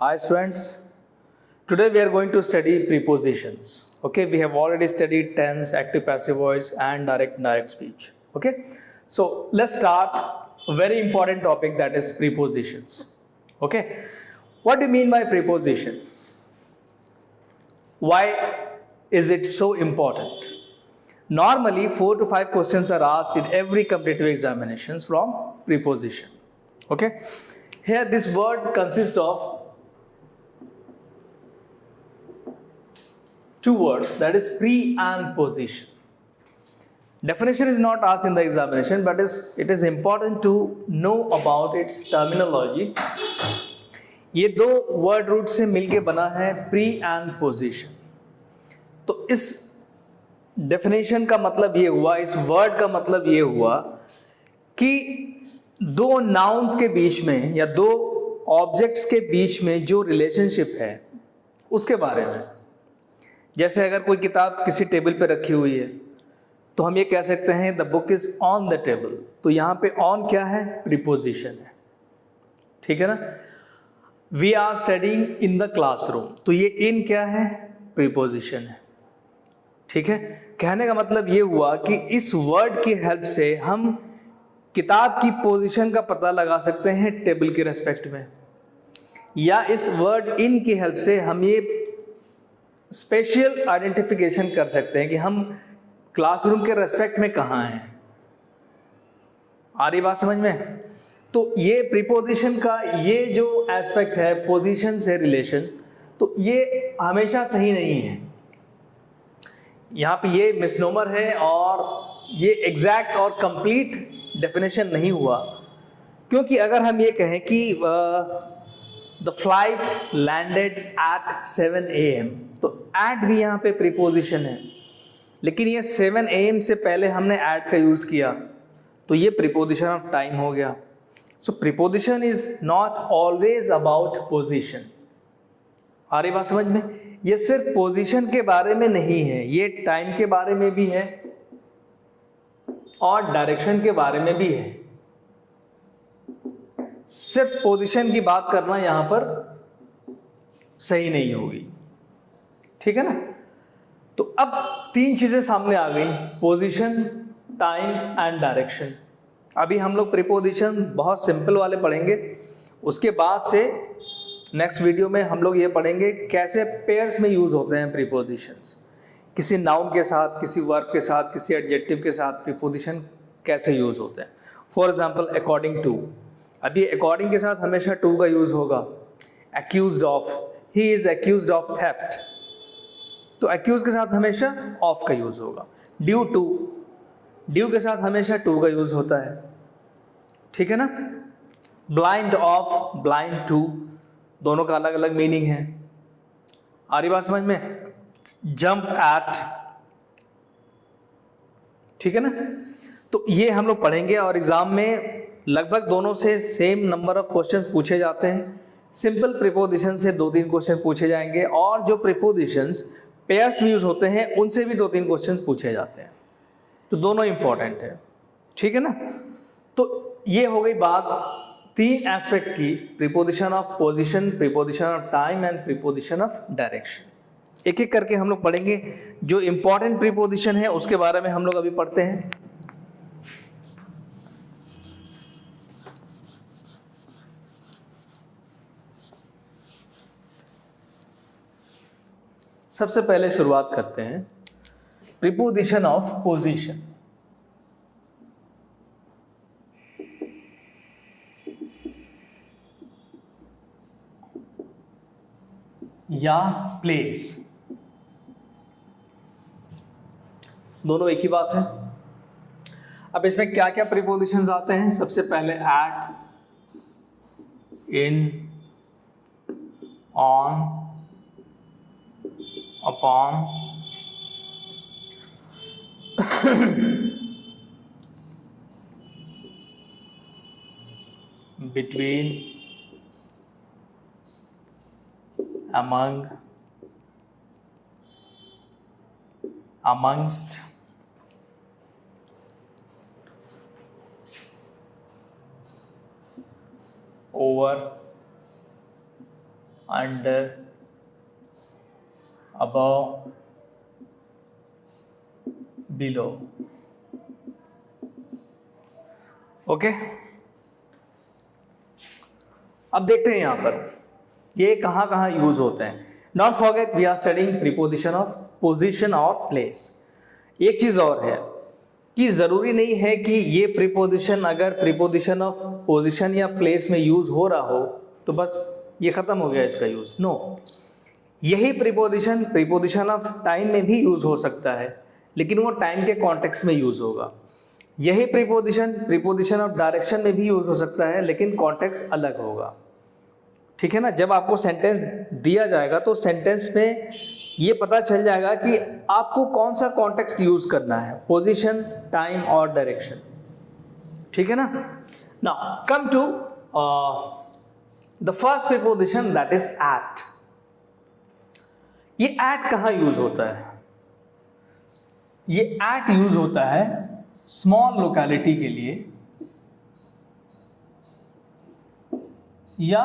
Hi students, today we are going to study prepositions. Okay, we have already studied tense, active passive voice and direct speech. Okay, so let's start a very important topic, that is prepositions. Okay, what do you mean by preposition? Why is it so important? Normally 4 to 5 questions are asked in every competitive examinations from preposition. Okay, here this word consists of two words, that is pre and position. Definition is not asked in the examination, but it is important to know about its terminology. ये दो word root से मिलके बना है pre and position. तो इस definition का मतलब ये हुआ, इस वर्ड का मतलब ये हुआ कि दो नाउन्स के बीच में या दो ऑब्जेक्ट्स के बीच में जो रिलेशनशिप है उसके बारे में. जैसे अगर कोई किताब किसी टेबल पे रखी हुई है तो हम ये कह सकते हैं the book is on the table. तो यहाँ पे ऑन क्या है? प्रीपोजिशन है. ठीक है ना. We are studying in the classroom, तो ये इन क्या है? प्रीपोजिशन है. ठीक है. कहने का मतलब ये हुआ कि इस वर्ड की हेल्प से हम किताब की पोजीशन का पता लगा सकते हैं टेबल के रेस्पेक्ट में, या इस वर्ड इन की हेल्प से हम ये स्पेशल आइडेंटिफिकेशन कर सकते हैं कि हम क्लासरूम के रेस्पेक्ट में कहाँ हैं. आ रही बात समझ में? तो ये प्रीपोजिशन का ये जो एस्पेक्ट है पोजीशन से रिलेशन, तो ये हमेशा सही नहीं है. यहाँ पे ये मिसनोमर है और ये एग्जैक्ट और कंप्लीट डेफिनेशन नहीं हुआ. क्योंकि अगर हम ये कहें कि the flight landed eight 7 AM, तो एट भी यहाँ पे प्रीपोजिशन है, लेकिन ये 7 AM से पहले हमने एट का यूज किया, तो ये प्रीपोजिशन ऑफ टाइम हो गया. So preposition is not always about position. आ रही बात समझ में? ये सिर्फ पोजीशन के बारे में नहीं है, ये टाइम के बारे में भी है और डायरेक्शन के बारे में भी है. सिर्फ पोजीशन की बात करना यहां पर सही नहीं होगी. ठीक है ना. तो अब तीन चीजें सामने आ गई, पोजीशन, टाइम एंड डायरेक्शन. अभी हम लोग प्रीपोजिशन बहुत सिंपल वाले पढ़ेंगे, उसके बाद से नेक्स्ट वीडियो में हम लोग ये पढ़ेंगे कैसे पेयर्स में यूज होते हैं प्रीपोजिशंस. किसी नाउन के साथ, किसी वर्ब के साथ, किसी एडजेक्टिव के साथ प्रीपोजिशन कैसे यूज होते हैं. For example according to. अभी अकॉर्डिंग के साथ हमेशा टू का यूज होगा. Accused of, he is accused of theft, तो एक्यूज के साथ हमेशा ऑफ का यूज होगा. ड्यू टू, ड्यू के साथ हमेशा टू का यूज होता है. ठीक है ना. ब्लाइंड ऑफ, ब्लाइंड टू, दोनों का अलग अलग मीनिंग है. आ रही बात समझ में? Jump eight. ठीक है ना. तो ये हम लोग पढ़ेंगे और एग्जाम में लगभग दोनों से सेम नंबर ऑफ क्वेश्चंस पूछे जाते हैं. सिंपल प्रीपोजिशन से 2-3 क्वेश्चन पूछे जाएंगे और जो प्रीपोजिशंस पेयर्स में यूज होते हैं उनसे भी 2-3 क्वेश्चन पूछे जाते हैं. तो दोनों इंपॉर्टेंट है. ठीक है ना. तो ये हो गई बात 3 एस्पेक्ट की, preposition of position, preposition of time and preposition of direction. एक एक करके हम लोग पढ़ेंगे. जो इंपॉर्टेंट प्रीपोजिशन है उसके बारे में हम लोग अभी पढ़ते हैं. सबसे पहले शुरुआत करते हैं प्रीपोजिशन ऑफ पोजीशन. या प्लेस, दोनों एक ही बात है. अब इसमें क्या क्या प्रीपोजिशंस आते हैं? सबसे पहले at, in, on, upon, between, among, amongst, over, under, above, below. Okay, अब देखते हैं यहां पर ये कहां कहां यूज होते हैं. Not forget we are studying preposition of position और प्लेस. एक चीज और है कि जरूरी नहीं है कि ये प्रीपोजिशन अगर प्रीपोजिशन ऑफ पोजीशन या प्लेस में यूज हो रहा हो तो बस ये खत्म हो गया इसका यूज. नो, यही प्रीपोजिशन ऑफ टाइम में भी यूज हो सकता है, लेकिन वो टाइम के कॉन्टेक्स्ट में यूज होगा. यही प्रीपोजिशन ऑफ डायरेक्शन में भी यूज हो सकता है, लेकिन कॉन्टेक्स्ट अलग होगा. ठीक है ना. जब आपको सेंटेंस दिया जाएगा तो सेंटेंस में ये पता चल जाएगा कि आपको कौन सा कॉन्टेक्स्ट यूज करना है, पोजीशन, टाइम और डायरेक्शन. ठीक है ना. Now come to the first preposition, that is at. ये एट कहां यूज होता है? ये एट यूज होता है स्मॉल लोकेलिटी के लिए या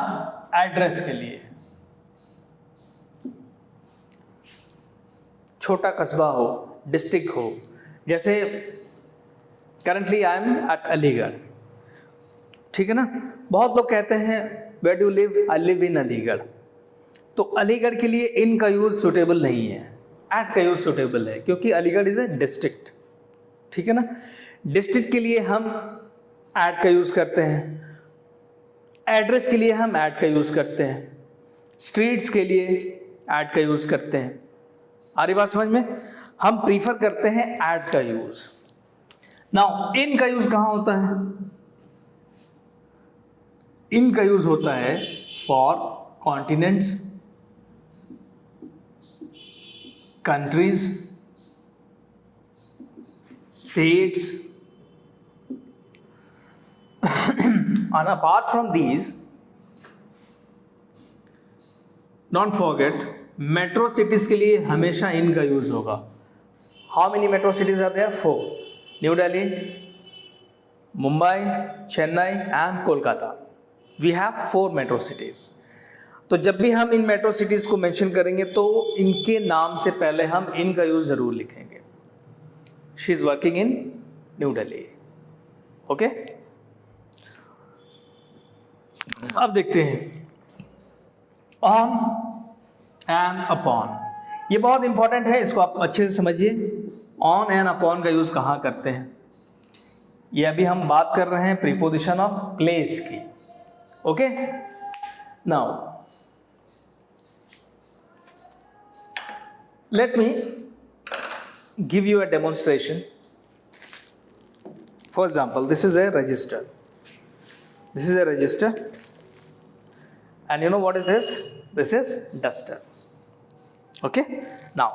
एड्रेस के लिए. छोटा कस्बा हो, डिस्ट्रिक्ट हो. जैसे currently I am at Aligarh. ठीक है ना. बहुत लोग कहते हैं where do live? I live in Aligarh. तो अलीगढ़ के लिए इन का यूज सुटेबल नहीं है, एट का यूज सुटेबल है, क्योंकि अलीगढ़ इज ए डिस्ट्रिक्ट. ठीक है ना. डिस्ट्रिक्ट के लिए हम एट का यूज करते हैं, एड्रेस के लिए हम एट का यूज करते हैं, स्ट्रीट्स के लिए एट का यूज करते हैं. आ रही बात समझ में? हम प्रीफर करते हैं एट का यूज. नाउ इन का यूज कहां होता है? इन का यूज होता है for continents, countries, states, and apart from these, don't forget metro cities के लिए हमेशा इन का यूज होगा. How many metro cities are there? 4. New Delhi, Mumbai, Chennai and Kolkata. We have 4 metro cities. तो जब भी हम इन मेट्रो सिटीज को मेंशन करेंगे तो इनके नाम से पहले हम इन का यूज जरूर लिखेंगे. She is working in new Delhi. Okay, अब देखते हैं ऑन एंड अपॉन. ये बहुत इंपॉर्टेंट है, इसको आप अच्छे से समझिए. ऑन एंड अपॉन का यूज कहां करते हैं? ये अभी हम बात कर रहे हैं प्रीपोजिशन ऑफ प्लेस की. Okay, now let me give you a demonstration. For example, this is a register. This is a register. And you know what is this? This is duster. Okay? Now,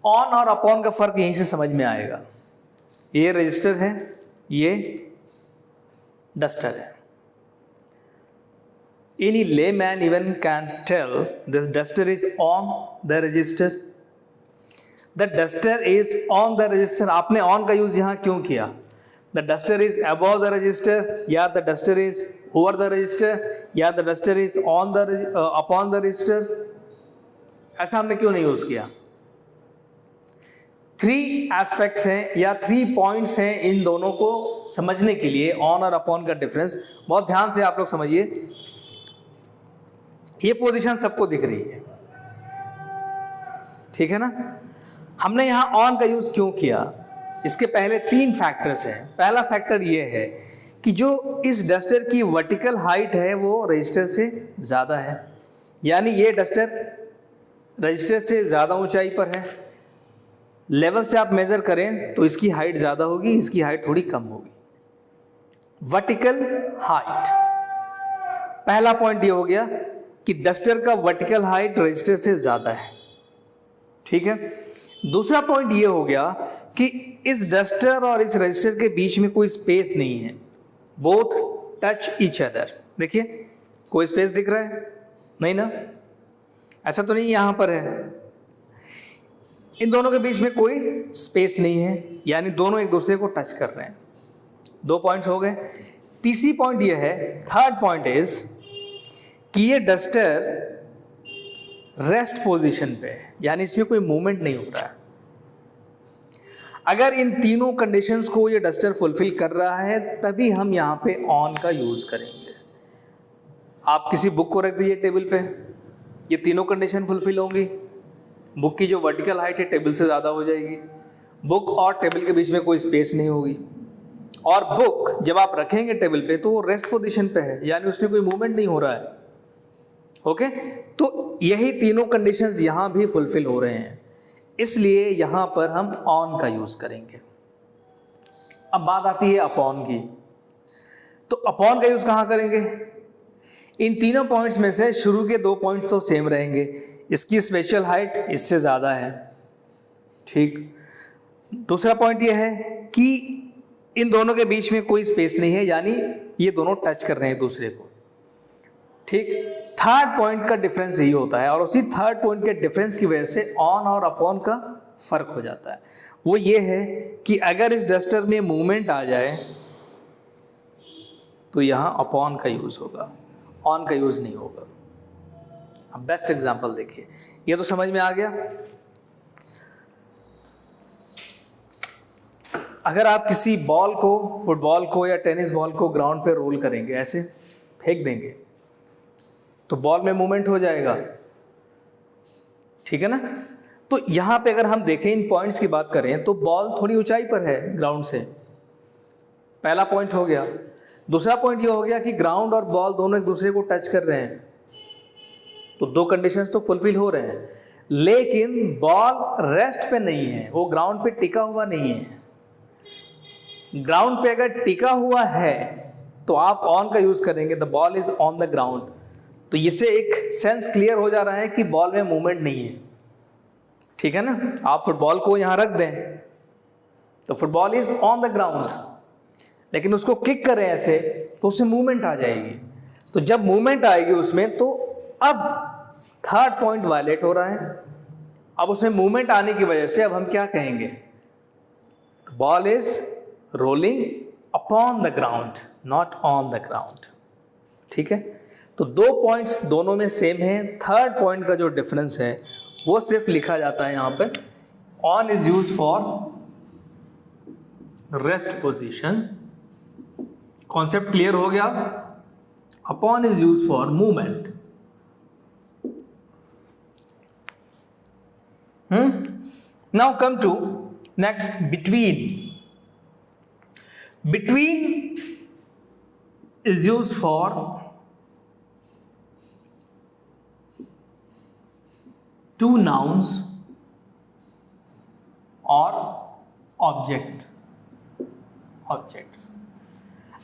on और upon का फर्क यहीं से समझ में आएगा. ये register है, ये डस्टर है. Any layman even can tell the duster is on the register. The duster is on the register. आपने on का यूज यहाँ क्यों किया? The duster is above the register, या the duster is over the register, या the duster is on the upon the register. ऐसा हमने क्यों नहीं यूज किया? 3 एस्पेक्ट्स हैं या 3 पॉइंट्स हैं इन दोनों को समझने के लिए. ऑन और अपॉन का डिफरेंस बहुत ध्यान से आप लोग समझिए. ये पोजीशन सबको दिख रही है, ठीक है ना. हमने यहां ऑन का यूज क्यों किया? इसके पहले 3 फैक्टर्स हैं. पहला फैक्टर ये है कि जो इस डस्टर की वर्टिकल हाइट है वो रजिस्टर से ज़्यादा है, यानी ये डस्टर रजिस्टर से ज़्यादा ऊंचाई पर है. लेवल से आप मेज़र करें तो इसकी हाइट ज़्यादा होगी, इसकी हाइट थोड़ी कम होगी. वर्टिकल हाइट, पहला पॉइंट ये हो गया कि डस्टर का वर्टिकल हाइट रजिस्टर से ज़्यादा है, ठीक है. दूसरा पॉइंट ये हो गया कि इस डस्टर और इस रजिस्टर के बीच में कोई स्पेस नहीं है. Both touch each other. देखिए कोई स्पेस दिख रहा है? नहीं ना, ऐसा तो नहीं यहां पर है. इन दोनों के बीच में कोई स्पेस नहीं है, यानी दोनों एक दूसरे को टच कर रहे हैं. 2 पॉइंट्स हो गए. तीसरी पॉइंट ये है, थर्ड पॉइंट इज कि ये डस्टर रेस्ट पोजीशन पे है, यानी इसमें कोई मूवमेंट नहीं हो रहा है। अगर इन तीनों कंडीशंस को ये डस्टर फुलफिल कर रहा है तभी हम यहाँ पे ऑन का यूज करेंगे। आप किसी बुक को रख दीजिए टेबल पे, ये तीनों कंडीशन फुलफिल होंगी। बुक की जो वर्टिकल हाइट है टेबल से ज़्यादा हो जाएगी, बुक और टेबल के बीच में कोई स्पेस नहीं होगी, और बुक जब आप रखेंगे टेबल पे तो वो रेस्ट पोजीशन पे है, यानी उसमें कोई मूवमेंट नहीं हो रहा है। ओके, तो यही तीनों कंडीशंस यहाँ भी फुलफिल हो रहे हैं, इसलिए यहाँ पर हम ऑन का यूज करेंगे। अब बात आती है अपॉन की, तो अपॉन का यूज कहाँ करेंगे? इन तीनों पॉइंट्स में से शुरू के 2 पॉइंट्स तो सेम रहेंगे, इसकी स्पेशल हाइट इससे ज़्यादा है, ठीक। दूसरा पॉइंट ये है कि इन दोनों के बीच में कोई स्पेस नहीं है, यानी ये दोनों टच कर रहे हैं एक दूसरे को, ठीक। थर्ड पॉइंट का डिफरेंस यही होता है, और उसी थर्ड पॉइंट के डिफरेंस की वजह से ऑन और अपॉन का फर्क हो जाता है। वो ये है कि अगर इस डस्टर में मूवमेंट आ जाए तो यहाँ अपॉन का यूज होगा, ऑन का यूज नहीं होगा। अब बेस्ट एग्जांपल देखिए, ये तो समझ में आ गया। अगर आप किसी बॉल को, फुटबॉल को या टेनिस बॉल को ग्राउंड पे रोल करेंगे, ऐसे फेंक देंगे, तो बॉल में मूवमेंट हो जाएगा, ठीक है ना। तो यहां पे अगर हम देखें, इन पॉइंट्स की बात करें, तो बॉल थोड़ी ऊंचाई पर है ग्राउंड से, पहला पॉइंट हो गया। दूसरा पॉइंट ये हो गया कि ग्राउंड और बॉल दोनों एक दूसरे को टच कर रहे हैं, तो 2 कंडीशंस तो फुलफिल हो रहे हैं, लेकिन बॉल रेस्ट पे नहीं है, वो ग्राउंड पे टिका हुआ नहीं है। ग्राउंड पे अगर टिका हुआ है तो आप ऑन का यूज करेंगे, the ball is on the ground. तो इससे एक सेंस क्लियर हो जा रहा है कि बॉल में मूवमेंट नहीं है, ठीक है ना। आप फुटबॉल को यहां रख दें तो football is on the ground, लेकिन उसको किक करें ऐसे तो उससे मूवमेंट आ जाएगी। तो जब मूवमेंट आएगी उसमें, तो अब थर्ड पॉइंट वायलेट हो रहा है। अब उसमें मूवमेंट आने की वजह से अब हम क्या कहेंगे? Ball is rolling upon the ground, not on the ground, ठीक है। तो 2 पॉइंट्स दोनों में सेम हैं, थर्ड पॉइंट का जो डिफरेंस है वो सिर्फ लिखा जाता है यहां पे, on is use for rest position. Concept clear हो गया? Upon is use for movement. Now come to next, between. Between is used for two nouns or objects।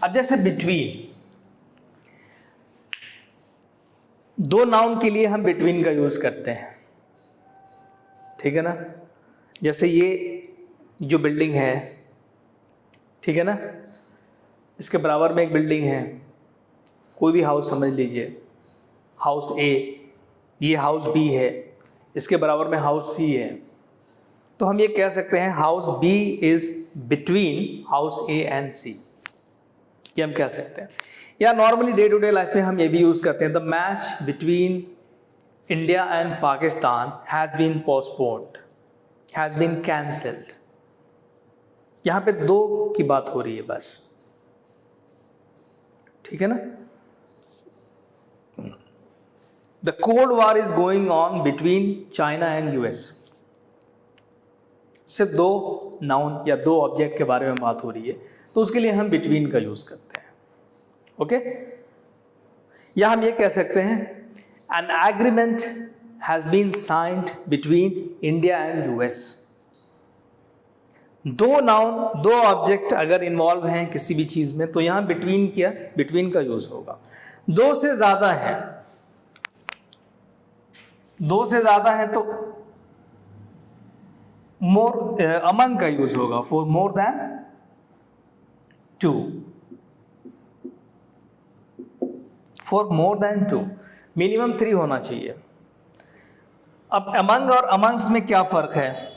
अब जैसे between, 2 नाउन के लिए हम between का यूज करते हैं, ठीक है ना। जैसे ये जो बिल्डिंग है, ठीक है ना, इसके बराबर में एक बिल्डिंग है, कोई भी हाउस समझ लीजिए, हाउस ए, ये हाउस बी है, इसके बराबर में हाउस सी है। तो हम ये कह सकते हैं house B is between house A and C, ये हम कह सकते हैं। या normally day to day life में हम ये भी यूज करते हैं, the match between India and Pakistan has been postponed, has been cancelled. यहां पे 2 की बात हो रही है बस, ठीक है ना। The cold war is going on between China and US. सिर्फ 2 नाउन या 2 ऑब्जेक्ट के बारे में बात हो रही है, तो उसके लिए हम बिटवीन का यूज करते हैं, ओके। या हम ये कह सकते हैं, an agreement has been signed between India and US. 2 noun, 2 object अगर इन्वॉल्व हैं किसी भी चीज में, तो यहां बिटवीन का यूज होगा। 2 से ज्यादा है, 2 से ज्यादा है तो मोर, अमंग का यूज होगा, for more than 2, for more than 2, minimum 3 होना चाहिए। अब अमंग और अमंग्स में क्या फर्क है?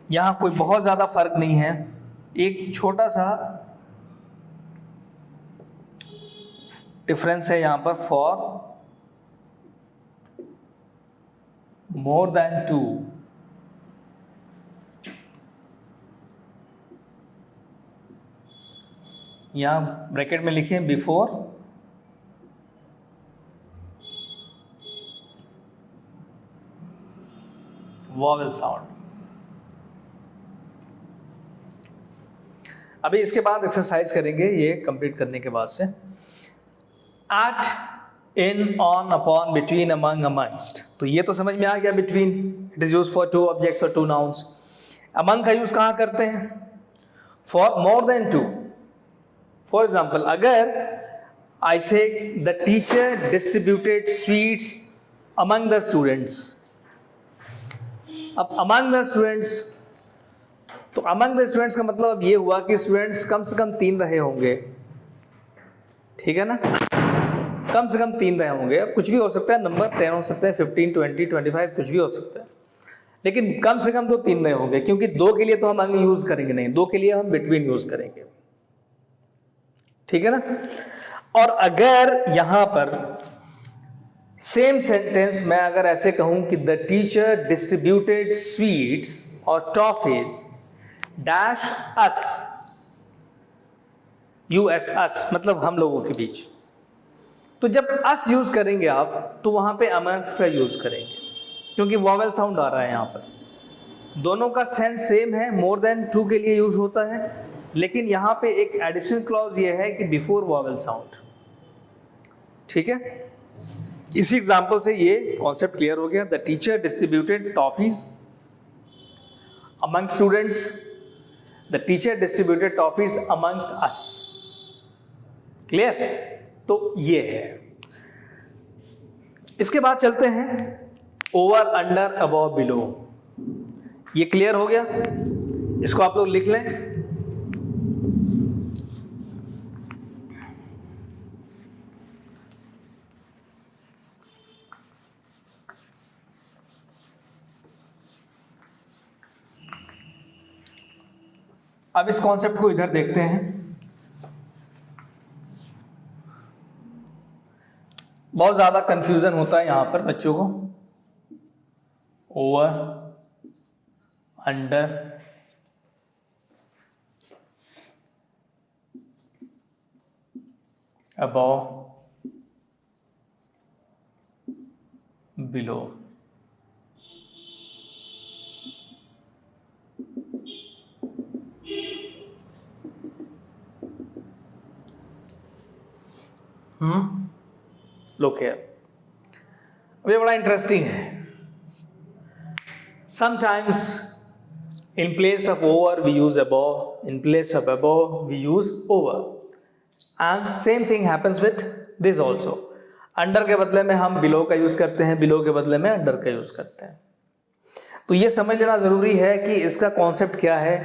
यहां कोई बहुत ज्यादा फर्क नहीं है, एक छोटा सा डिफरेंस है यहां पर फॉर मोर देन 2, यहां ब्रैकेट में लिखे बिफोर वॉवेल साउंड। अभी इसके बाद एक्सरसाइज करेंगे ये कंप्लीट करने के बाद से। At, in, on, upon, between, among, amongst, तो ये तो समझ में आ गया। Between it is use for 2 objects और 2 नाउन्स। अमंग का यूज कहां करते हैं? For more than 2। For example, अगर I say the teacher distributed sweets among the students. अब अमंग द स्टूडेंट्स, तो अमंग द स्टूडेंट्स का मतलब अब ये हुआ कि स्टूडेंट्स कम से कम 3 रहे होंगे, ठीक है ना, कम से कम 3 रहे होंगे। अब कुछ भी हो सकता है, नंबर 10 हो सकता है, 15, 20, 25 कुछ भी हो सकता है, लेकिन कम से कम तो 3 रहे होंगे, क्योंकि 2 के लिए तो हम अंग यूज करेंगे नहीं, 2 के लिए हम बिटवीन यूज करेंगे, ठीक है ना। और अगर यहां पर सेम सेंटेंस मैं अगर ऐसे कहूं कि द टीचर डिस्ट्रीब्यूटेड स्वीट्स और टॉफीज डैश अस, यूएस अस मतलब हम लोगों के बीच, तो जब अस यूज करेंगे आप तो वहां पे अमंग्स का यूज करेंगे, क्योंकि वॉवेल साउंड आ रहा है यहां पर। दोनों का सेंस सेम है, मोर देन 2 के लिए यूज होता है, लेकिन यहां पे एक एडिशनल क्लॉज ये है कि बिफोर वॉवेल साउंड, ठीक है। इसी एग्जांपल से ये कॉन्सेप्ट क्लियर हो गया। The teacher distributed toffees among students, the teacher distributed toffees among us, clear. तो ये है। इसके बाद चलते हैं ओवर, अंडर, अबव, बिलो। ये क्लियर हो गया, इसको आप लोग लिख लें। अब इस कॉन्सेप्ट को इधर देखते हैं। बहुत ज्यादा कंफ्यूजन होता है यहां पर बच्चों को। Over, under, above, below. Look here, अब ये बड़ा इंटरेस्टिंग है। Sometimes in place of over we use above, in place of above we use over, and same thing happens with this also. Under के बदले में हम बिलो का use करते हैं, बिलो के बदले में अंडर का यूज करते हैं। तो ये समझ लेना जरूरी है कि इसका कॉन्सेप्ट क्या है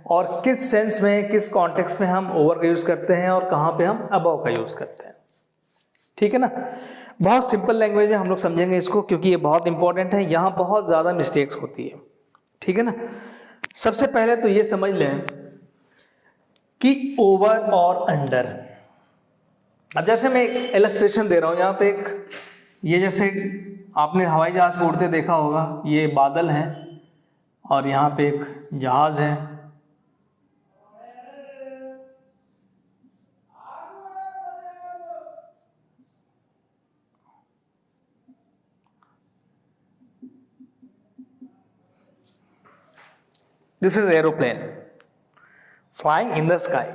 और किस सेंस में, किस कॉन्टेक्स्ट में हम ओवर का यूज करते हैं और कहां पे हम अबव का यूज करते हैं, ठीक है ना। बहुत सिंपल लैंग्वेज में हम लोग समझेंगे इसको, क्योंकि ये बहुत इंपॉर्टेंट है, यहां बहुत ज्यादा मिस्टेक्स होती है, ठीक है ना। सबसे पहले तो ये समझ लें कि ओवर और अंडर, अब जैसे मैं एक इलस्ट्रेशन दे रहा हूं यहां पे, एक ये जैसे आपने हवाई जहाज को उड़ते देखा होगा, ये बादल हैं और यहां पे एक जहाज है, this is aeroplane flying in the sky.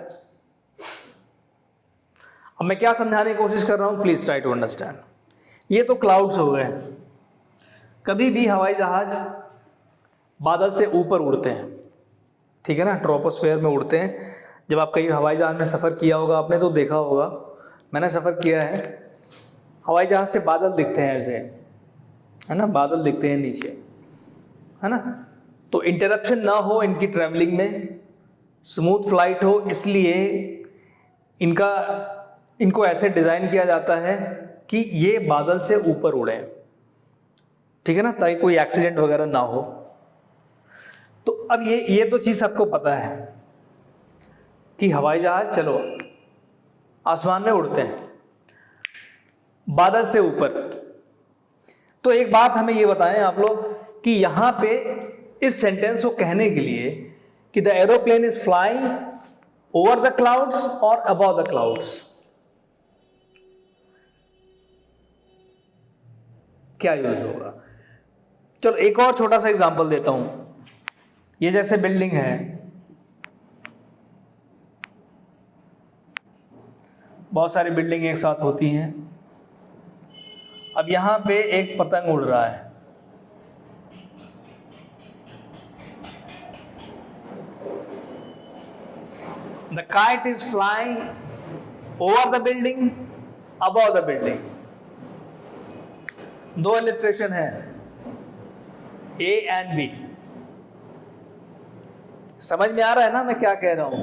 अब मैं क्या समझाने की कोशिश कर रहा हूं, प्लीज ट्राई टू अंडरस्टैंड। ये तो क्लाउड्स हो गए। कभी भी हवाई जहाज बादल से ऊपर उड़ते हैं, ठीक है ना, ट्रोपोस्फेयर में उड़ते हैं। जब आप कहीं हवाई जहाज में सफ़र किया होगा आपने तो देखा होगा, मैंने सफ़र किया है, हवाई जहाज से बादल दिखते हैं ऐसे, है ना, बादल दिखते हैं नीचे, है ना। तो इंटरप्शन ना हो इनकी ट्रैवलिंग में, स्मूथ फ्लाइट हो, इसलिए इनको ऐसे डिज़ाइन किया जाता है कि ये बादल से ऊपर उड़े, ठीक है ना, ताकि कोई एक्सीडेंट वगैरह ना हो। तो अब ये तो चीज़ सबको पता है कि हवाई जहाज चलो आसमान में उड़ते हैं। बादल से ऊपर। तो एक बात हमें ये बताएं आप लोग कि यहां पे इस सेंटेंस को कहने के लिए कि the aeroplane is flying over the clouds और अबव द क्लाउड्स, क्या यूज होगा? चलो एक और छोटा सा एग्जांपल देता हूं। ये जैसे बिल्डिंग है, बहुत सारी बिल्डिंग एक साथ होती हैं। अब यहां पे एक पतंग उड़ रहा है, the kite is flying over the building, above the building. दो इलस्ट्रेशन है, ए एंड बी। समझ में आ रहा है ना मैं क्या कह रहा हूं?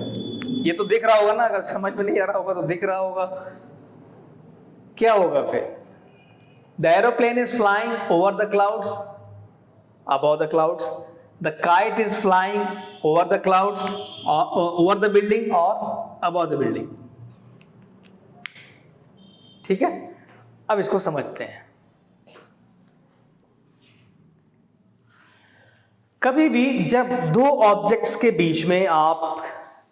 ये तो दिख रहा होगा ना, अगर समझ में नहीं आ रहा होगा तो दिख रहा होगा। क्या होगा फिर? The aeroplane is flying over the clouds, above the clouds. The kite is flying over the clouds, over the building और अबव द बिल्डिंग। ठीक है, अब इसको समझते हैं। कभी भी जब दो ऑब्जेक्ट्स के बीच में आप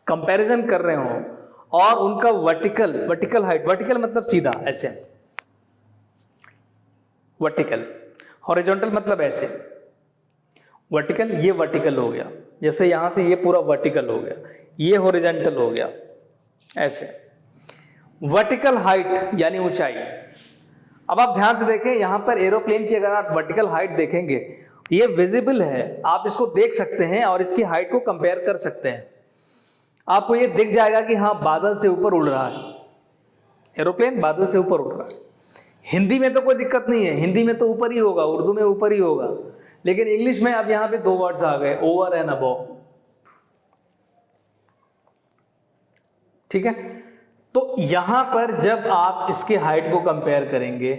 कंपैरिजन कर रहे हो और उनका वर्टिकल हाइट, वर्टिकल मतलब सीधा ऐसे, वर्टिकल, हॉरिजॉन्टल मतलब ऐसे, वर्टिकल, ये वर्टिकल हो गया, जैसे यहां से ये पूरा वर्टिकल हो गया, ये हॉरिजॉन्टल हो गया ऐसे। वर्टिकल हाइट यानी ऊंचाई। अब आप ध्यान से देखें, यहां पर एरोप्लेन की अगर आप वर्टिकल हाइट देखेंगे, ये विजिबल है, आप इसको देख सकते हैं और इसकी हाइट को कंपेयर कर सकते हैं। आपको ये दिख जाएगा कि हाँ बादल से ऊपर उड़ रहा है, एरोप्लेन बादल से ऊपर उड़ रहा है। हिंदी में तो कोई दिक्कत नहीं है, हिंदी में तो ऊपर ही होगा, उर्दू में ऊपर ही होगा, लेकिन इंग्लिश में अब यहां पे दो वर्ड्स आ गए, ओवर एंड अबव। ठीक है, तो यहां पर जब आप इसके हाइट को कंपेयर करेंगे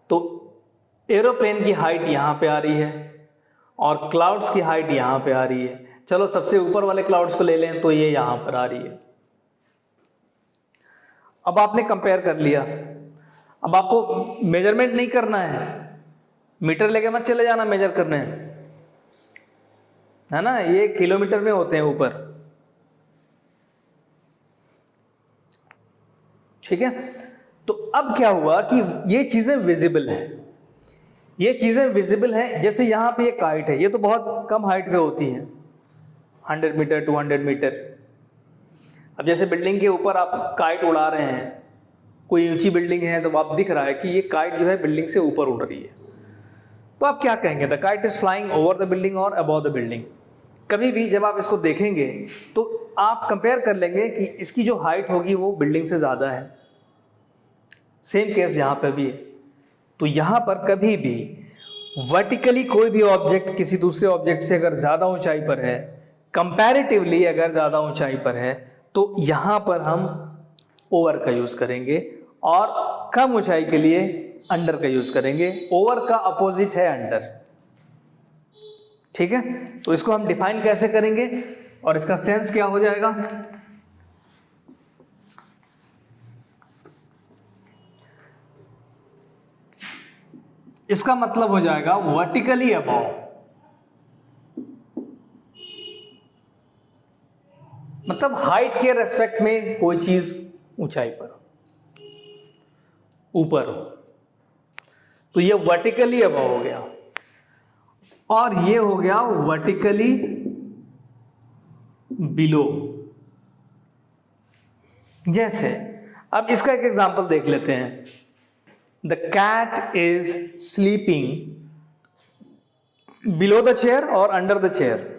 तो एरोप्लेन की हाइट यहां पे आ रही है और क्लाउड्स की हाइट यहां पे आ रही है। चलो सबसे ऊपर वाले क्लाउड्स को ले लें तो ये यहां पर आ रही है। अब आपने कंपेयर कर लिया, अब आपको मेजरमेंट नहीं करना है, मीटर लेके मत चले जाना मेजर करने, है ना, ये किलोमीटर में होते हैं ऊपर। ठीक है, तो अब क्या हुआ कि ये चीजें विजिबल है, ये चीजें विजिबल हैं। जैसे यहां पे ये काइट है, ये तो बहुत कम हाइट पे होती है, 100 मीटर 200 मीटर। अब जैसे बिल्डिंग के ऊपर आप काइट उड़ा रहे हैं, कोई ऊंची बिल्डिंग है तो आप दिख रहा है कि ये काइट जो है बिल्डिंग से ऊपर उड़ रही है, तो आप क्या कहेंगे? The kite is flying over the building और अबव द बिल्डिंग। कभी भी जब आप इसको देखेंगे तो आप कंपेयर कर लेंगे कि इसकी जो हाइट होगी वो बिल्डिंग से ज़्यादा है। सेम केस यहाँ पर भी है। तो यहाँ पर कभी भी वर्टिकली कोई भी ऑब्जेक्ट किसी दूसरे ऑब्जेक्ट से अगर ज़्यादा ऊंचाई पर है, कंपैरेटिवली अगर ज़्यादा ऊंचाई पर है, तो यहाँ पर हम ओवर का यूज़ करेंगे और कम ऊंचाई के लिए अंडर का यूज़ करेंगे। ओवर का अपोजिट है अंडर। ठीक है, तो इसको हम डिफाइन कैसे करेंगे और इसका सेंस क्या हो जाएगा? इसका मतलब हो जाएगा वर्टिकली अबव, मतलब हाइट के रेस्पेक्ट में कोई चीज ऊंचाई पर ऊपर हो, तो ये वर्टिकली अबव हो गया, और ये हो गया वर्टिकली बिलो। जैसे अब इसका एक एग्जांपल देख लेते हैं। The cat is sleeping below the chair और under the chair?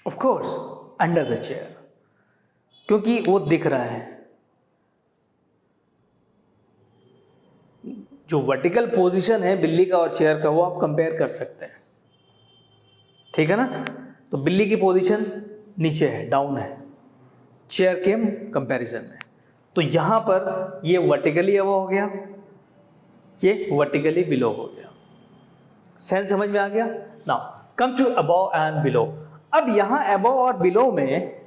Of course under the chair, क्योंकि वो दिख रहा है। जो वर्टिकल पोजीशन है बिल्ली का और चेयर का, वो आप कंपेयर कर सकते हैं। ठीक है ना, तो बिल्ली की पोजीशन नीचे है, डाउन है, चेयर के कंपैरिजन में। तो यहां पर ये वर्टिकली अबव हो गया, ये वर्टिकली बिलो हो गया। सेंस समझ में आ गया? Now come to above and below. अब यहां अबव और बिलो में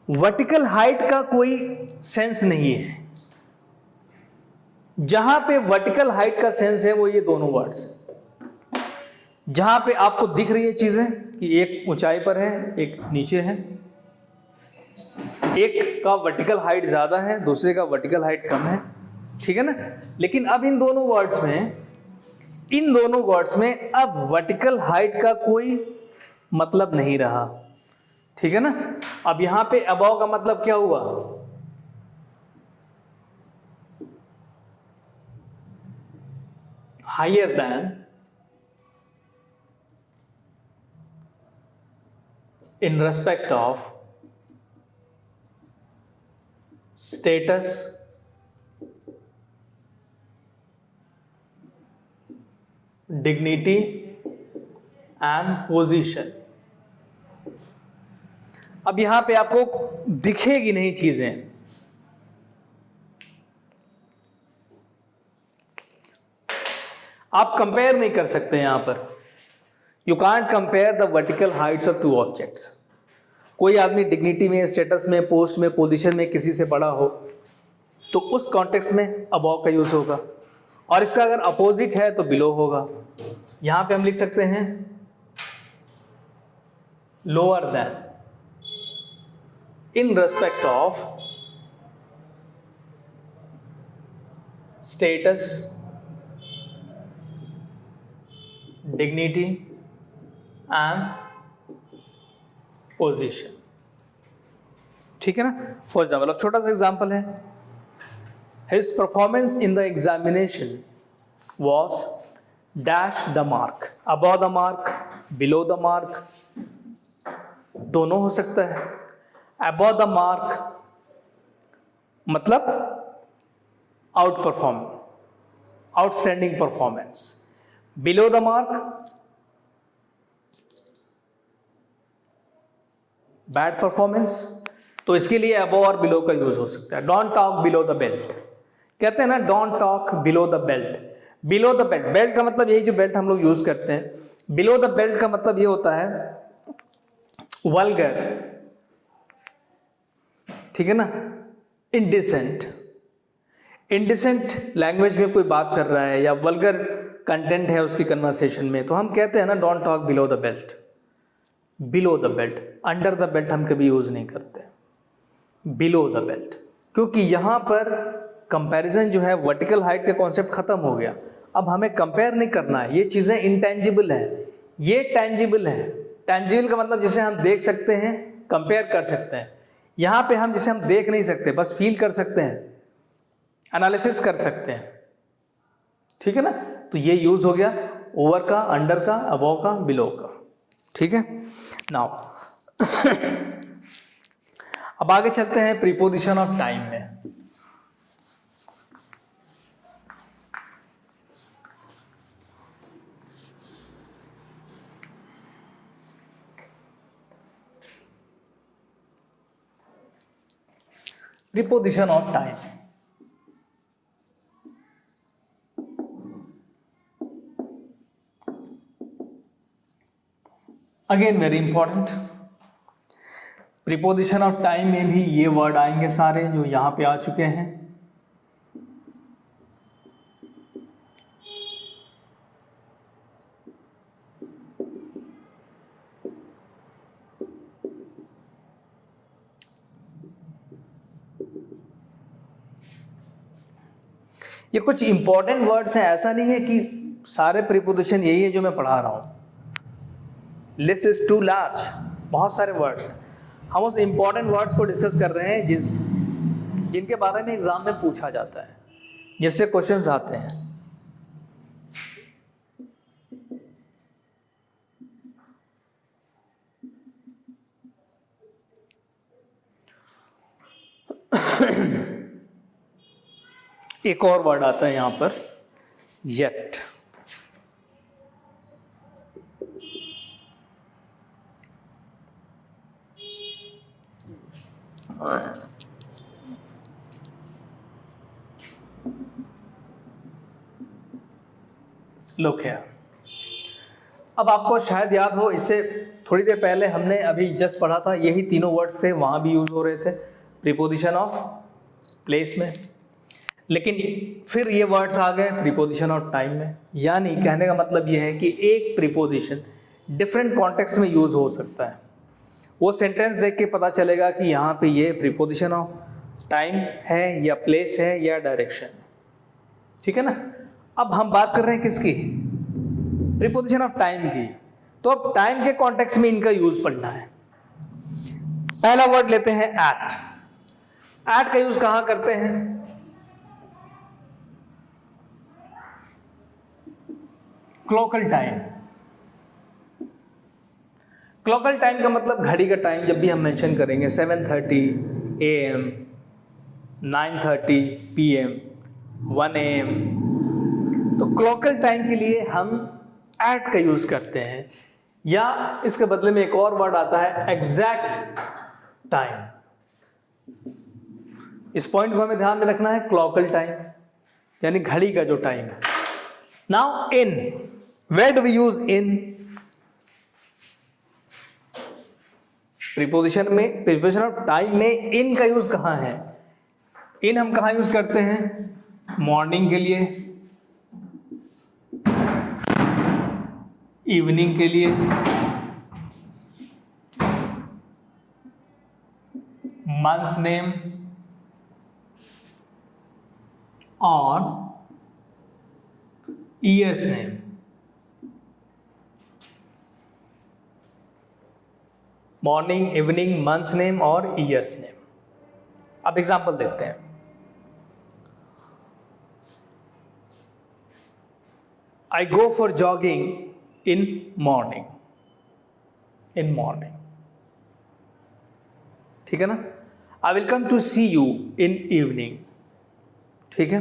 वर्टिकल हाइट का कोई सेंस नहीं है। जहां पे वर्टिकल हाइट का सेंस है वो ये दोनों वर्ड्स, जहां पे आपको दिख रही है चीजें कि एक ऊंचाई पर है एक नीचे है, एक का वर्टिकल हाइट ज्यादा है दूसरे का वर्टिकल हाइट कम है, ठीक है ना। लेकिन अब इन दोनों वर्ड्स में अब वर्टिकल हाइट का कोई मतलब नहीं रहा, ठीक है ना। अब यहां पे अबव का मतलब क्या हुआ, higher than in respect of status, dignity and position। अब यहां पे आपको दिखेगी नहीं चीजें, आप कंपेयर नहीं कर सकते यहां पर, you can't compare the vertical Heights of two objects. कोई आदमी डिग्निटी में, स्टेटस में, पोस्ट में, पोजीशन में किसी से बड़ा हो तो उस कॉन्टेक्स्ट में अबव का यूज होगा, और इसका अगर अपोजिट है तो बिलो होगा। यहां पे हम लिख सकते हैं lower then in respect of status, dignity and position, ठीक है ना। फॉर एग्जाम्पल, अब छोटा सा एग्जाम्पल है, his performance in the examination was dash the mark, above the mark, below the mark, दोनों हो सकता है। अबव द मार्क मतलब out perform, outstanding performance, below the mark bad performance. तो इसके लिए अबव और बिलो का यूज हो सकता है। Don't talk below the belt, कहते हैं ना, don't talk below the belt. Below the belt, belt का मतलब यही जो बेल्ट हम लोग यूज करते हैं। बिलो द बेल्ट का मतलब ये होता है वल्गर, ठीक है ना, इनडिसेंट। इनडिसेंट लैंग्वेज में कोई बात कर रहा है या वल्गर कंटेंट है उसकी कन्वर्सेशन में, तो हम कहते हैं ना don't talk below the belt. Below the belt, under the belt हम कभी यूज नहीं करते, बिलो द बेल्ट, क्योंकि यहां पर कंपैरिजन जो है वर्टिकल हाइट का कॉन्सेप्ट खत्म हो गया। अब हमें कंपेयर नहीं करना है, ये चीजें इंटेंजिबल है, ये टेंजिबल है। टेंजिबल का मतलब जिसे हम देख सकते हैं, कंपेयर कर सकते हैं। यहां पे हम जिसे हम देख नहीं सकते, बस फील कर सकते हैं, एनालिसिस कर सकते हैं, ठीक है ना। तो ये यूज हो गया ओवर का, अंडर का, अबव का, बिलो का, ठीक है। नाउ अब आगे चलते हैं प्रीपोजिशन ऑफ टाइम में। Preposition of time, again very important. Preposition of time में भी ये वर्ड आएंगे सारे जो यहां पे आ चुके हैं। ये कुछ इंपॉर्टेंट वर्ड्स हैं, ऐसा नहीं है कि सारे प्रीपोजिशन यही है जो मैं पढ़ा रहा हूं। लिस्ट इज टू लार्ज, बहुत सारे वर्ड्स हैं। हम उस इंपॉर्टेंट वर्ड्स को डिस्कस कर रहे हैं जिनके बारे में एग्जाम में पूछा जाता है, जिससे क्वेश्चंस आते हैं। एक और वर्ड आता है यहां पर, येट। लुक है, अब आपको शायद याद हो, इससे थोड़ी देर पहले हमने अभी जस्ट पढ़ा था, यही तीनों वर्ड्स थे, वहां भी यूज हो रहे थे प्रीपोजिशन ऑफ प्लेस में। लेकिन फिर ये वर्ड्स आ गए प्रीपोजिशन ऑफ टाइम में, यानी कहने का मतलब ये है कि एक प्रीपोजिशन डिफरेंट कॉन्टेक्स्ट में यूज हो सकता है। वो सेंटेंस देख के पता चलेगा कि यहाँ पे ये प्रीपोजिशन ऑफ टाइम है या प्लेस है या डायरेक्शन है, ठीक है ना। अब हम बात कर रहे हैं किसकी, प्रीपोजिशन ऑफ टाइम की। तो अब टाइम के कॉन्टेक्स्ट में इनका यूज पढ़ना है। पहला वर्ड लेते हैं एट। एट का यूज कहां करते हैं, क्लॉकल टाइम। क्लॉकल टाइम का मतलब घड़ी का टाइम जब भी हम मेंशन करेंगे 7:30 AM, 9:30 PM, 1 AM, तो क्लॉकल टाइम के लिए हम एट का यूज करते हैं। या इसके बदले में एक और वर्ड आता है एग्जैक्ट टाइम। इस पॉइंट को हमें ध्यान में रखना है, क्लॉकल टाइम यानी घड़ी का जो टाइम है। Now in, where do we use in, preposition में, प्रीपोजिशन ऑफ टाइम में इन का यूज कहां है। इन हम कहां यूज करते हैं, मॉर्निंग के लिए, इवनिंग के लिए, मंथ्स नेम और years name. Morning, evening, months name और ईयर्स नेम। अब एग्जांपल देखते हैं। I go for jogging in morning, in morning, ठीक है ना। I will come to see you in evening, ठीक है।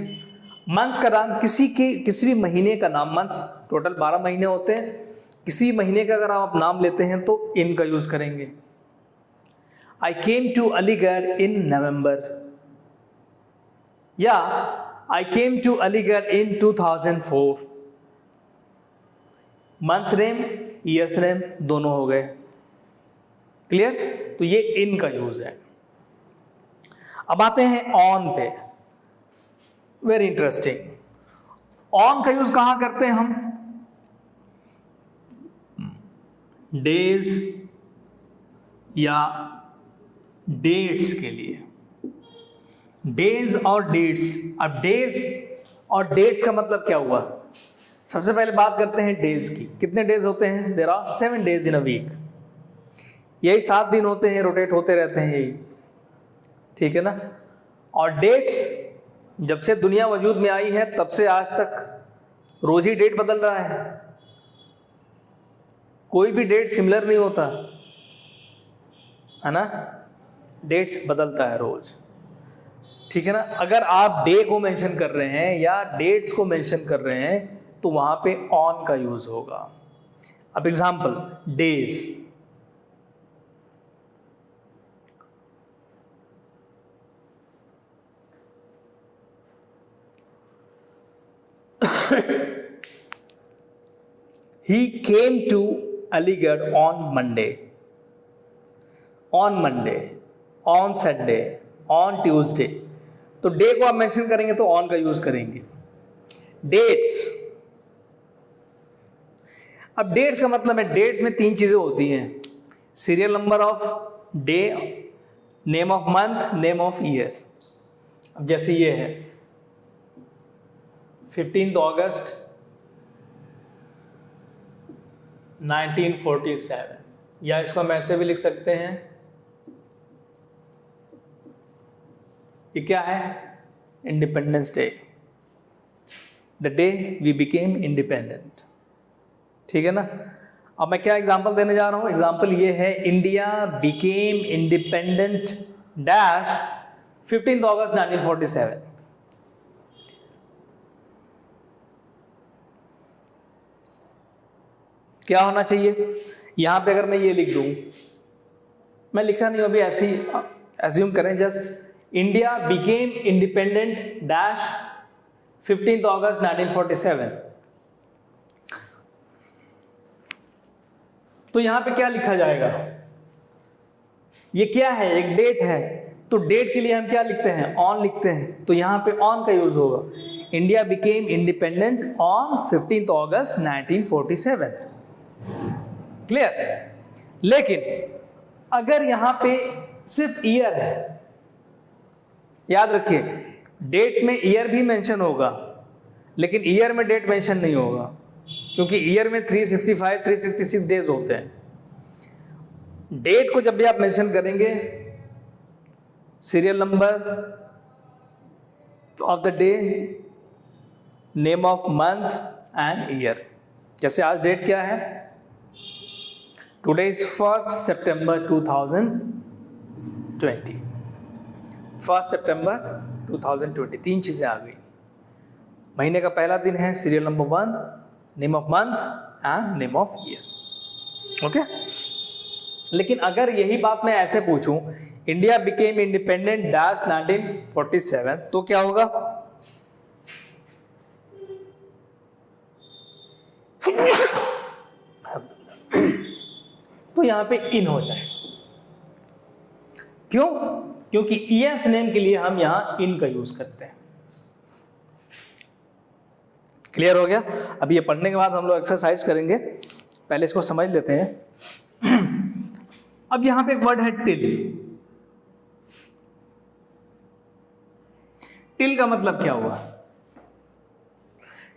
मंथ्स का नाम, किसी भी महीने का नाम, मंथ्स टोटल 12 महीने होते हैं, किसी महीने का अगर आप नाम लेते हैं तो इन का यूज करेंगे। आई came to Aligarh in November, या I came to Aligarh in 2004। Months name, years name दोनों हो गए, क्लियर। तो ये इन का यूज है। अब आते हैं ऑन पे, वेरी इंटरेस्टिंग। ऑन का यूज कहां करते हैं हम, डेज या डेट्स के लिए, डेज और डेट्स। अब डेज और डेट्स का मतलब क्या हुआ, सबसे पहले बात करते हैं डेज की। कितने डेज होते हैं, there are 7 days in a week. यही 7 दिन होते हैं, रोटेट होते रहते हैं यही, ठीक है ना। और डेट्स, जब से दुनिया वजूद में आई है तब से आज तक रोज ही डेट बदल रहा है, कोई भी डेट सिमिलर नहीं होता है ना, डेट्स बदलता है रोज, ठीक है ना। अगर आप डे को मेंशन कर रहे हैं या डेट्स को मेंशन कर रहे हैं तो वहां पे ऑन का यूज होगा। अब example, days, he came to Aligarh on Monday, on Monday, on Sunday, on Tuesday। तो डे को आप मेंशन करेंगे तो ऑन का यूज करेंगे। डेट्स, अब डेट्स का मतलब है, डेट्स में 3 चीजें होती हैं, serial number of day, name of month, name of years. अब जैसे ये है 15 अगस्त 1947, या इसको हम ऐसे भी लिख सकते हैं, ये क्या है, independence day, the day we became independent, ठीक है ना। अब मैं क्या एग्जांपल देने जा रहा हूं, एग्जांपल ये है, इंडिया बिकेम इंडिपेंडेंट डैश 15 अगस्त 1947। क्या होना चाहिए यहां पे, अगर मैं ये लिख दूं, मैं लिखा नहीं हूं अभी, ऐसे ही एज्यूम करें, just India became independent dash 15 अगस्त 1947। तो यहां पे क्या लिखा जाएगा, ये क्या है, एक डेट है, तो डेट के लिए हम क्या लिखते हैं, ऑन लिखते हैं, तो यहाँ पे ऑन का यूज होगा। India became independent on 15 August 1947। Clear. लेकिन अगर यहाँ पे सिर्फ ईयर है, याद रखिए डेट में ईयर भी मेंशन होगा लेकिन ईयर में डेट मेंशन नहीं होगा, क्योंकि ईयर में 365 366 डेज होते हैं। डेट को जब भी आप मेंशन करेंगे, serial number of the day, name of month and year. जैसे आज डेट क्या है, टुडे इज 1 सितंबर 2020, 1 सितंबर 2020। 3 चीजें आ गई। महीने का पहला दिन है, serial number 1, name of month and name of year. Okay. लेकिन अगर यही बात मैं ऐसे पूछूं, इंडिया बिकेम इंडिपेंडेंट डैश 1947, तो क्या होगा? तो यहां पे इन हो जाए। क्यों? क्योंकि ईएस नेम के लिए हम यहां इन का यूज करते हैं। क्लियर हो गया? अब ये पढ़ने के बाद हम लोग एक्सरसाइज करेंगे, पहले इसको समझ लेते हैं। अब यहां पे एक वर्ड है टिल। टिल का मतलब क्या हुआ?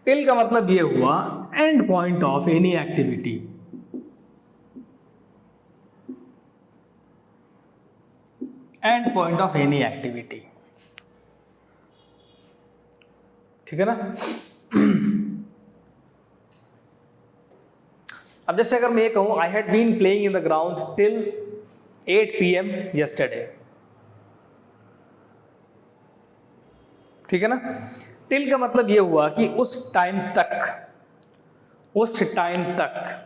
टिल का मतलब ये हुआ end point of any activity. End point of any activity, ठीक है ना? अब जैसे अगर मैं ये कहूं, I had been playing in the ground till 8 PM yesterday, ठीक है ना? टिल का मतलब ये हुआ कि उस टाइम तक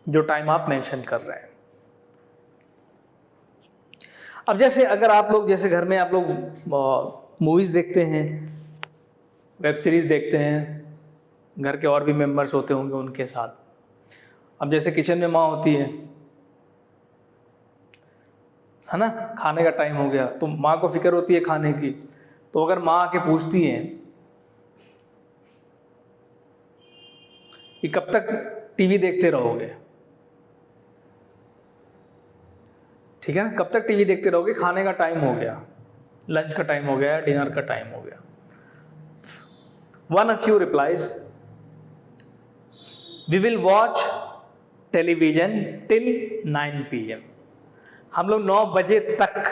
जो टाइम आप मेंशन कर रहे हैं। अब जैसे अगर आप लोग, जैसे घर में आप लोग मूवीज देखते हैं, वेब सीरीज देखते हैं, घर के और भी मेंबर्स होते होंगे उनके साथ। अब जैसे किचन में माँ होती है ना, खाने का टाइम हो गया तो माँ को फिक्र होती है खाने की। तो अगर माँ आके पूछती है कि कब तक टीवी देखते रहोगे, ठीक है ना, कब तक टीवी देखते रहोगे, खाने का टाइम हो गया, लंच का टाइम हो गया, डिनर का टाइम हो गया। One of you replies, we will watch television till 9 PM। हम लोग 9 बजे तक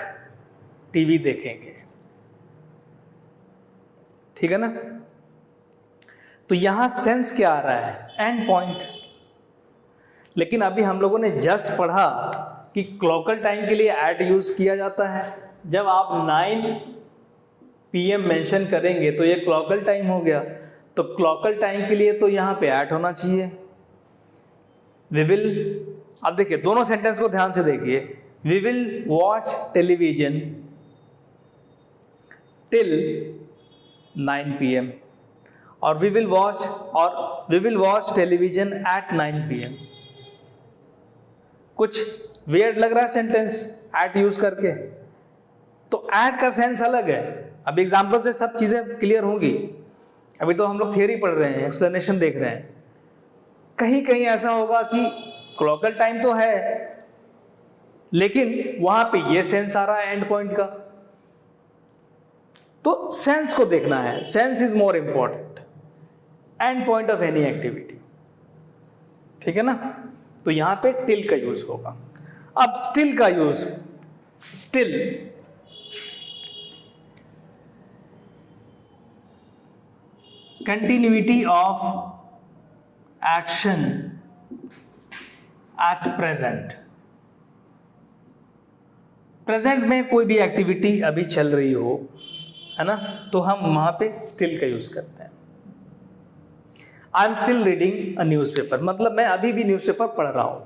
टीवी देखेंगे, ठीक है ना? तो यहां सेंस क्या आ रहा है? And point. लेकिन अभी हम लोगों ने जस्ट पढ़ा कि क्लॉकल टाइम के लिए एट यूज किया जाता है। जब आप 9 PM मेंशन करेंगे तो ये क्लॉकल टाइम हो गया, तो क्लॉकल टाइम के लिए तो यहां पे एट होना चाहिए। वी विल, अब देखिए दोनों सेंटेंस को ध्यान से देखिए। We will watch television till 9 PM और we will watch television at 9 PM। कुछ वियर्ड लग रहा है सेंटेंस एट यूज करके, तो एट का सेंस अलग है। अब एग्जाम्पल से सब चीजें क्लियर होंगी। अभी तो हम लोग थियरी पढ़ रहे हैं, एक्सप्लेनेशन देख रहे हैं। कहीं कहीं ऐसा होगा कि क्लॉकल टाइम तो है लेकिन वहां पे ये सेंस आ रहा है एंड पॉइंट का, तो सेंस को देखना है। Sense is more important, and point of any activity, ठीक है ना? तो यहां पे टिल का यूज होगा। अब स्टिल का use, still continuity of action at present. Present में कोई भी एक्टिविटी अभी चल रही हो, है ना, तो हम वहां पे स्टिल का यूज करते हैं। आई am still reading a newspaper, मतलब मैं अभी भी न्यूज़पेपर पढ़ रहा हूं।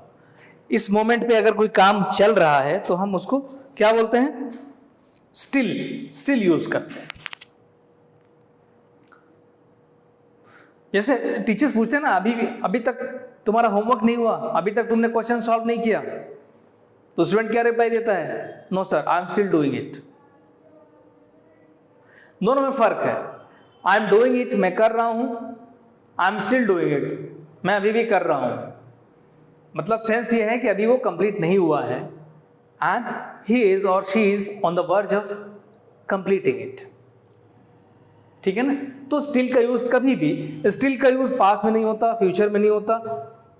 इस मोमेंट पे अगर कोई काम चल रहा है तो हम उसको क्या बोलते हैं? स्टिल यूज करते हैं। जैसे टीचर्स पूछते हैं ना, अभी तक तुम्हारा होमवर्क नहीं हुआ, अभी तक तुमने क्वेश्चन सॉल्व नहीं किया, तो स्टूडेंट क्या रिप्लाई देता है? No sir, I am still doing it. दोनों में फर्क है। आई एम डूइंग इट, मैं कर रहा हूं, आई एम स्टिल डूइंग इट, मैं अभी भी कर रहा हूं। मतलब सेंस ये है कि अभी वो कंप्लीट नहीं हुआ है, एंड ही इज और she is on the verge of completing it. ठीक है ना? तो स्टिल का यूज कभी भी, स्टिल का यूज पास्ट में नहीं होता, फ्यूचर में नहीं होता,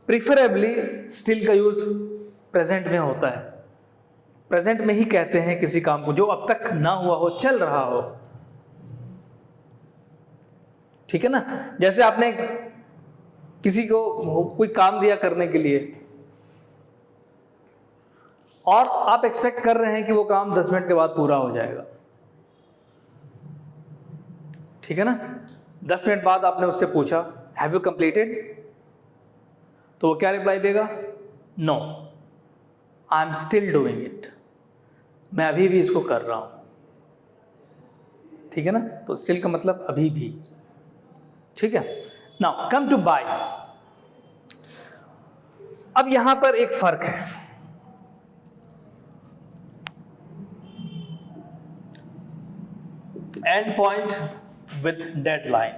प्रिफरेबली स्टिल का यूज प्रेजेंट में होता है। प्रेजेंट में ही कहते हैं किसी काम को जो अब तक ना हुआ हो, चल रहा हो। ठीक है ना? जैसे आपने किसी को कोई काम दिया करने के लिए और आप एक्सपेक्ट कर रहे हैं कि वो काम 10 मिनट के बाद पूरा हो जाएगा। ठीक है ना? 10 मिनट बाद आपने उससे पूछा, हैव यू कंप्लीटेड? तो वो क्या रिप्लाई देगा? No, I am still doing it, मैं अभी भी इसको कर रहा हूं। ठीक है ना? तो स्टिल का मतलब अभी भी। ठीक है? Now come to by. अब यहां पर एक फर्क है। एंड पॉइंट विथ डेडलाइन,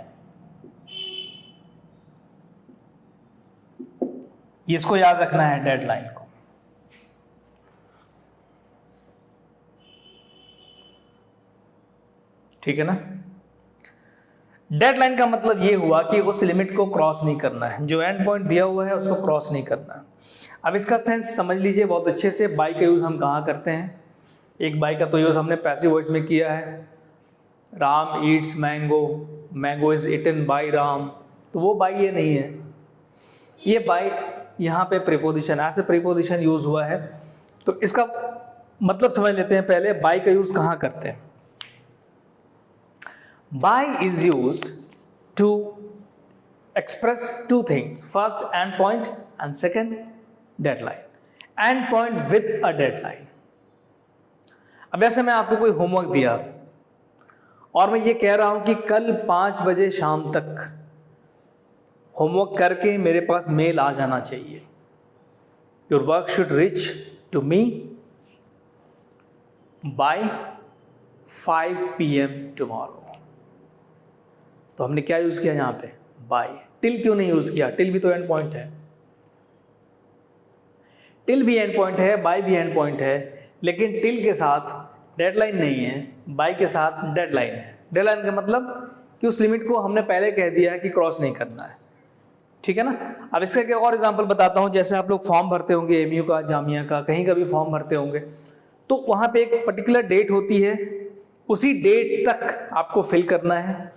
इसको याद रखना है, डेडलाइन को। ठीक है ना? डेडलाइन का मतलब ये हुआ कि उस लिमिट को क्रॉस नहीं करना है, जो एंड पॉइंट दिया हुआ है उसको क्रॉस नहीं करना है। अब इसका सेंस समझ लीजिए बहुत अच्छे से। बाय का यूज हम कहाँ करते हैं? एक बाय का तो यूज हमने पैसिव वॉइस में किया है, Ram Yeats mango, mango is eaten by Ram. तो वो बाय ये नहीं है, ये बाय यहाँ पे प्रीपोजिशन, ऐसे प्रीपोजिशन यूज हुआ है। तो इसका मतलब समझ लेते हैं पहले, बाय का यूज कहाँ करते हैं। By is used to express two things. First, end point, and second, deadline. End point with a deadline. अब जैसे मैं आपको कोई होमवर्क दिया और मैं ये कह रहा हूं कि कल 5 बजे शाम तक होमवर्क करके मेरे पास मेल आ जाना चाहिए। Your work should reach to me by 5 PM tomorrow. तो हमने क्या यूज किया यहां पे? बाय। टिल क्यों नहीं यूज किया? टिल भी तो एंड पॉइंट है। टिल भी एंड पॉइंट है, बाय भी एंड पॉइंट है, लेकिन टिल के साथ डेडलाइन नहीं है, बाय के साथ डेडलाइन है। डेडलाइन का मतलब कि उस लिमिट को हमने पहले कह दिया है कि क्रॉस नहीं करना है। ठीक है ना? अब इसका एक और एग्जांपल बताता हूं। जैसे आप लोग फॉर्म भरते होंगे, एमयू का, जामिया का, कहीं का भी फॉर्म भरते होंगे, तो वहां पे एक पर्टिकुलर डेट होती है, उसी डेट तक आपको फिल करना है।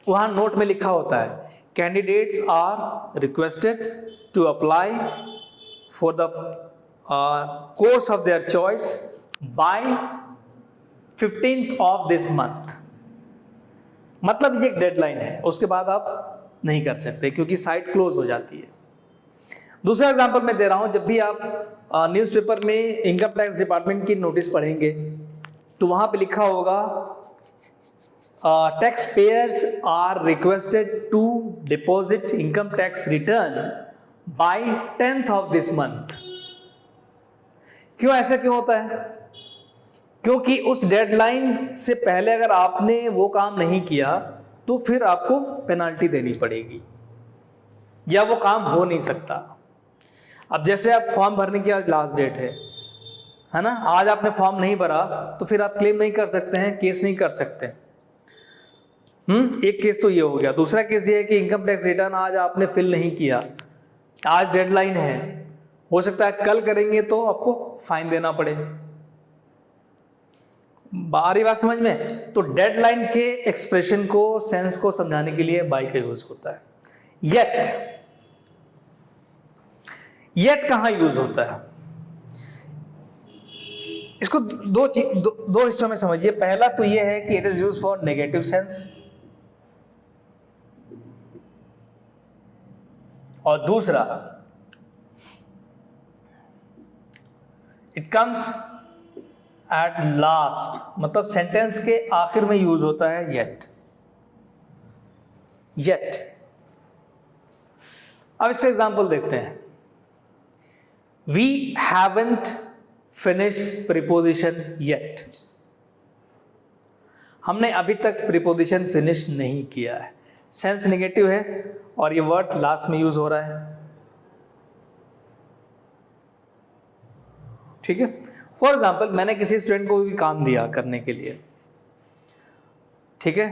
वहां नोट में लिखा होता है, candidates are requested to apply for the course of their choice by 15th of this month. मतलब ये एक डेडलाइन है, उसके बाद आप नहीं कर सकते क्योंकि साइट क्लोज हो जाती है। दूसरा एग्जांपल मैं दे रहा हूं, जब भी आप न्यूज़पेपर में इनकम टैक्स डिपार्टमेंट की नोटिस पढ़ेंगे तो वहां पे लिखा होगा taxpayers are requested to deposit income tax return by 10th of this month। क्यों ऐसा क्यों होता है? क्योंकि उस डेडलाइन से पहले अगर आपने वो काम नहीं किया तो फिर आपको पेनाल्टी देनी पड़ेगी या वो काम हो नहीं सकता। अब जैसे आप फॉर्म भरने की आज लास्ट डेट है ना? आज आपने फॉर्म नहीं भरा तो फिर आप क्लेम नहीं कर सकते हैं, केस नहीं कर सकते। एक केस तो ये हो गया। दूसरा केस ये है कि इनकम टैक्स रिटर्न आज आपने फिल नहीं किया, आज डेडलाइन है, हो सकता है कल करेंगे तो आपको फाइन देना पड़े। बाहरी बात समझ में? तो डेडलाइन के एक्सप्रेशन को, सेंस को समझाने के लिए बाय का यूज होता है। येट कहां यूज होता है? इसको दो हिस्सों में समझिए। पहला तो यह है कि it is use for negative sense, और दूसरा इट कम्स एट लास्ट, मतलब सेंटेंस के आखिर में यूज होता है येट। अब इसका एग्जांपल देखते हैं। We haven't finished preposition yet, हमने अभी तक प्रीपोजिशन फिनिश नहीं किया है। सेंस नेगेटिव है और ये वर्ड लास्ट में यूज हो रहा है, ठीक है। फॉर एग्जाम्पल, मैंने किसी स्टूडेंट को भी काम दिया करने के लिए, ठीक है,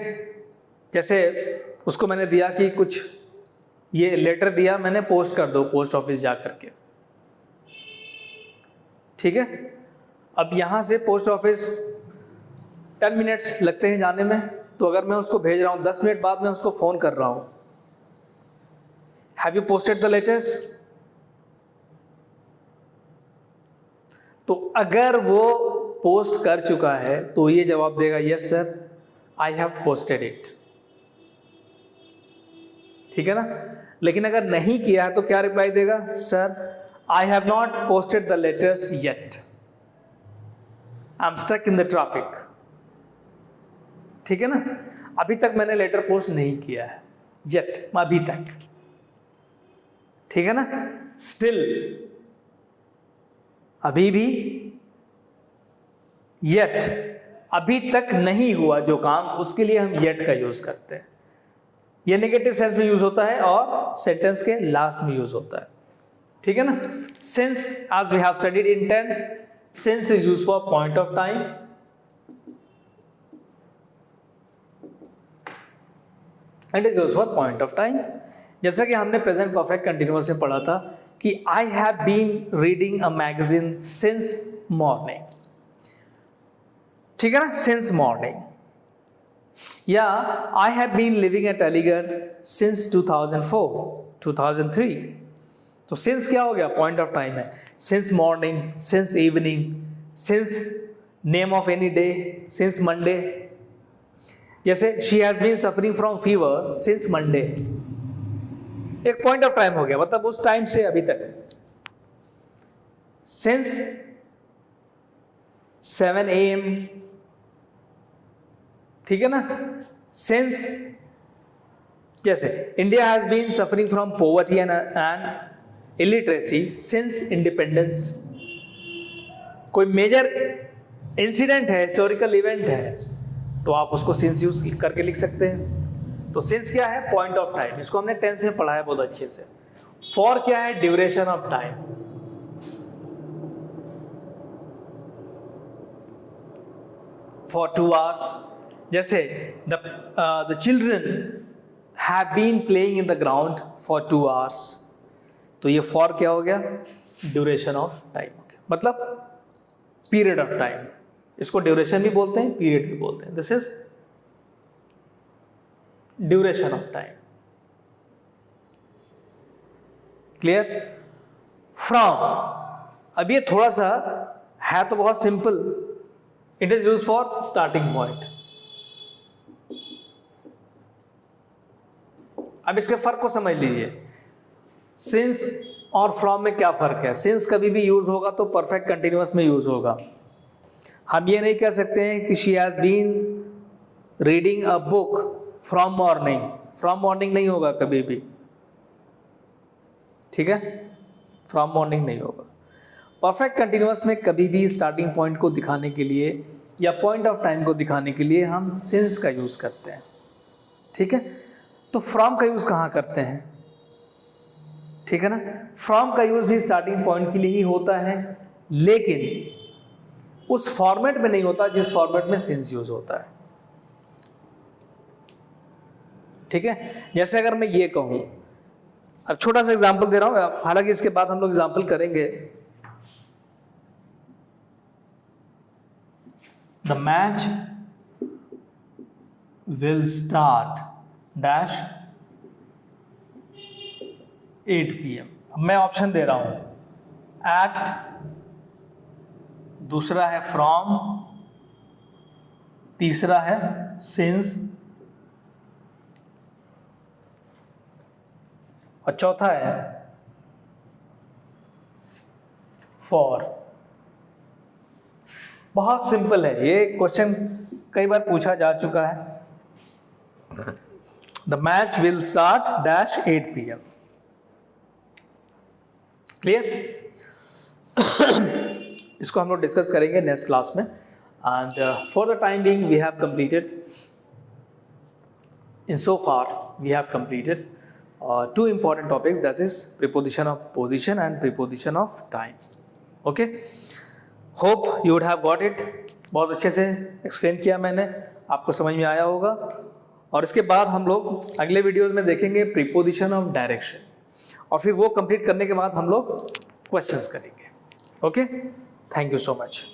जैसे उसको मैंने दिया कि कुछ ये लेटर दिया मैंने, पोस्ट कर दो पोस्ट ऑफिस जा करके, ठीक है। अब यहां से पोस्ट ऑफिस 10 मिनट्स लगते हैं जाने में, तो अगर मैं उसको भेज रहा हूं 10 मिनट बाद मैं उसको फोन कर रहा हूं, have you posted the letters, तो अगर वो पोस्ट कर चुका है तो ये जवाब देगा yes sir I have posted it, ठीक है ना। लेकिन अगर नहीं किया है तो क्या रिप्लाई देगा, sir I have not posted the letters yet, I am stuck in the traffic, ठीक है ना। अभी तक मैंने लेटर पोस्ट नहीं किया है, येट अभी तक, ठीक है ना। स्टिल अभी भी, येट अभी तक नहीं हुआ जो काम, उसके लिए हम येट का यूज करते हैं। ये नेगेटिव सेंस में यूज होता है और सेंटेंस के लास्ट में यूज होता है, ठीक है ना। Since, as we have studied in tense, since is use for point of time, it is use for point of time. जैसा कि हमने प्रेजेंट परफेक्ट कंटिन्यूअस में पढ़ा था कि I have been reading a magazine since morning, ठीक है ना, सिंस मॉर्निंग। या I have been living at Aligarh since 2004, 2003, तो सिंस क्या हो गया, पॉइंट ऑफ टाइम है। Since morning, since evening, since name of any day, since Monday. जैसे she has been suffering from fever since Monday, एक point of time हो गया, मतलब उस टाइम से अभी तक। सिंस 7 AM, ठीक है ना। सिंस, जैसे India has been suffering from poverty and illiteracy since independence. कोई मेजर इंसिडेंट है, हिस्टोरिकल इवेंट है, तो आप उसको सिंस यूज करके लिख सकते हैं। तो सिंस क्या है, पॉइंट ऑफ टाइम, इसको हमने टेंस में पढ़ा है बहुत अच्छे से। फॉर क्या है, duration of time. For 2 hours, जैसे the children have been playing in the ground for 2 hours, तो ये फॉर क्या हो गया, ड्यूरेशन ऑफ टाइम हो गया, मतलब पीरियड ऑफ टाइम। इसको ड्यूरेशन भी बोलते हैं, पीरियड भी बोलते हैं। This is duration of time, clear. From, अब ये थोड़ा सा है तो बहुत simple, it is use for starting point. अब इसके फर्क को समझ लीजिए, सिंस और फ्रॉम में क्या फर्क है। सिंस कभी भी यूज होगा तो परफेक्ट कंटिन्यूअस में यूज होगा। हम ये नहीं कह सकते हैं कि she has been reading a book from morning, from morning नहीं होगा कभी भी, ठीक है, फ्रॉम मॉर्निंग नहीं होगा। परफेक्ट कंटिन्यूअस में कभी भी स्टार्टिंग पॉइंट को दिखाने के लिए या पॉइंट ऑफ टाइम को दिखाने के लिए हम सिंस का यूज करते हैं, ठीक है। तो फ्रॉम का यूज कहाँ करते हैं, ठीक है ना। फ्रॉम का यूज भी स्टार्टिंग पॉइंट के लिए ही होता है, लेकिन उस फॉर्मेट में नहीं होता जिस फॉर्मेट में सिंस यूज होता है, ठीक है। जैसे अगर मैं ये कहूं, अब छोटा सा एग्जांपल दे रहा हूं, हालांकि इसके बाद हम लोग एग्जांपल करेंगे। The match will start dash 8 PM। अब मैं ऑप्शन दे रहा हूं, एट, दूसरा है फ्रॉम, तीसरा है सिंस, और चौथा है फॉर। बहुत सिंपल है, ये क्वेश्चन कई बार पूछा जा चुका है। The match will start dash 8 PM, clear. इसको हम लोग डिस्कस करेंगे नेक्स्ट क्लास में. And for the time being we have completed, in so far we have completed two important topics, that is preposition of position and preposition of time. Okay, hope you would have got it. बहुत अच्छे से explain किया मैंने, आपको समझ में आया होगा. और इसके बाद हम लोग अगले वीडियोस में देखेंगे प्रीपोजिशन ऑफ डायरेक्शन, और फिर वो कंप्लीट करने के बाद हम लोग क्वेश्चंस करेंगे. Okay, thank you so much.